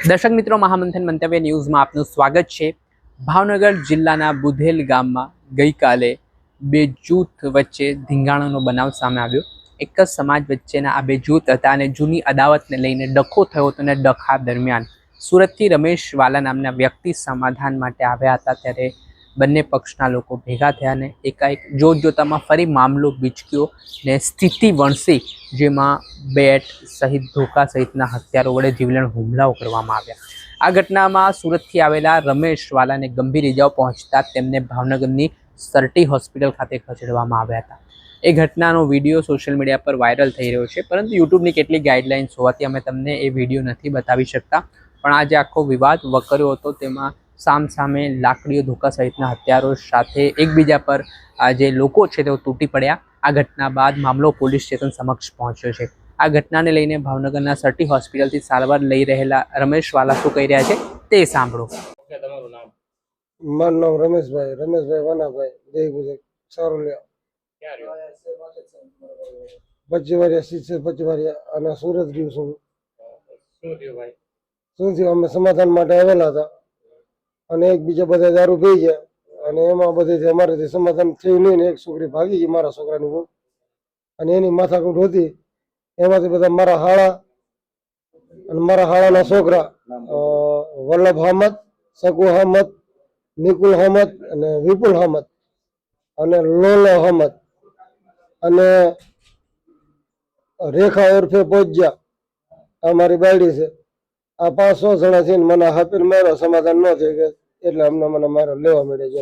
દર્શક મિત્રો, મહામંથન મંતવ્ય ન્યૂઝમાં આપનું સ્વાગત છે। ભાવનગર જિલ્લાના બુધેલ ગામમાં ગઈકાલે બે જૂથ વચ્ચે ધીંગાણાનો બનાવ સામે આવ્યો। એક જ સમાજ વચ્ચેના આ બે જૂથ હતા અને જૂની અદાવતને લઈને ડખો થયો હતો અને ડખા દરમિયાન સુરતથી રમેશ વાલા નામના વ્યક્તિ સમાધાન માટે આવ્યા હતા, ત્યારે બંને પક્ષના લોકો ભેગા થયા અને એકાએક જોતજોતામાં ફરી મામલો બીચક્યો ને સ્થિતિ વણસી, જેમાં બેટ સહિત ધોકા સહિતના હથિયારો વડે જીવલેણ હુમલાઓ કરવામાં આવ્યા। આ ઘટનામાં સુરતથી આવેલા રમેશ વાલાને ગંભીર ઇજાઓ પહોંચતા તેમને ભાવનગરની સરટી હોસ્પિટલ ખાતે ખસેડવામાં આવ્યા હતા। એ ઘટનાનો વિડીયો સોશિયલ મીડિયા પર વાયરલ થઈ રહ્યો છે, પરંતુ યુટ્યુબની કેટલીક ગાઈડલાઇન્સ હોવાથી અમે તમને એ વિડીયો નથી બતાવી શકતા। પણ આ જે આખો વિવાદ વકર્યો હતો તેમાં સામસામે લાકડીઓ, ધોકા સહિતના હથિયારો સાથે એકબીજા પર આ જે લોકો છે તેઓ તૂટી પડ્યા। આ ઘટના બાદ મામલો પોલીસ સ્ટેશન સમક્ષ પહોંચ્યો છે। આ ઘટનાને લઈને ભાવનગરના સરટી હોસ્પિટલથી સારવાર લઈ રહેલા રમેશ વાલા શું કહી રહ્યા છે તે સાંભળો। તમારું નામ? મારું નામ રમેશભાઈ વાનાભાઈ દેવી સારોલિયા। ક્યાં રહ્યો? 25 વર્ષ 25 વર્ષ અને સુરત રહ્યું છું। શું થયું ભાઈ? શું થયું, અમે સમાધાન માટે આવેલા હતા અને એકબીજા બધા દારૂ પી ગયા અને એમાં બધેથી અમારેથી સમાધાન થયું નહીં ને એક છોકરી ભાગી ગઈ, મારા છોકરાની બહુ, અને એની માથાકૂટ હતી। એમાંથી બધા મારા હાળા અને મારા હાળાના છોકરા વલ્લભ અહમદ, શકુ અહમદ, નિકુલ અહમદ અને વિપુલ અહમદ અને લોલો અહમદ અને રેખા ઉર્ફે પોજ્યા અમારી બાયડી છે। આ 500 જણા છે ને મને હાપીને માર્યો, સમાધાન ન થયું એટલે અમને મને મારો લેવા મળ્યો છે।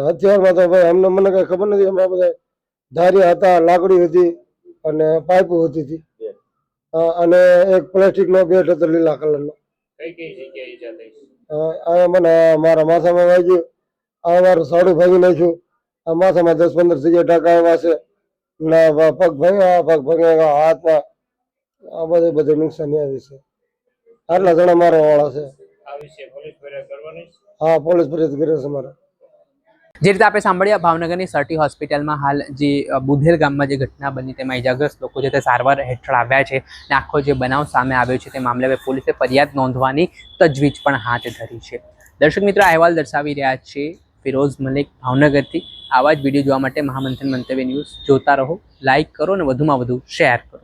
હથિયારમાં તો ભાઈ અમને મને કઈ ખબર નથી, એમાં બધા ધાર્યા હતા, લાકડી હતી અને પાઇપો હતી અને એક પ્લાસ્ટિક નો બેટ હતો લીલા કલરનો। મને મારા માથામાં વાગ્યું, આ મારું સાડું ભાગી નાખ્યું, આ માથામાં 10-15 જગ્યાએ ટાંકા આવ્યા છે, પગ ભાગ્યા, હાથમાં આ બધે નુકસાની આવી છે। આટલા જણા મારા વાળા છે। હા, પોલીસ ફરિયાદ કરે છે મારે। જે રીતે આપણે સાંભળ્યા, ભાવનગરની સરટી હોસ્પિટલમાં હાલ જે બુધેલ ગામમાં જે ઘટના બની તેમાં ઇજાગ્રસ્ત લોકો છે તે સારવાર હેઠળ આવ્યા છે અને આખો જે બનાવ સામે આવ્યો છે તે મામલે હવે પોલીસે ફરિયાદ નોંધવાની તજવીજ પણ હાથ ધરી છે। દર્શક મિત્રો, અહેવાલ દર્શાવી રહ્યા છે ફિરોઝ મલિક ભાવનગરથી। આવા જ વિડીયો જોવા માટે મહામંથન મંતવ્ય ન્યૂઝ જોતા રહો, લાઇક કરો અને વધુમાં વધુ શેર કરો।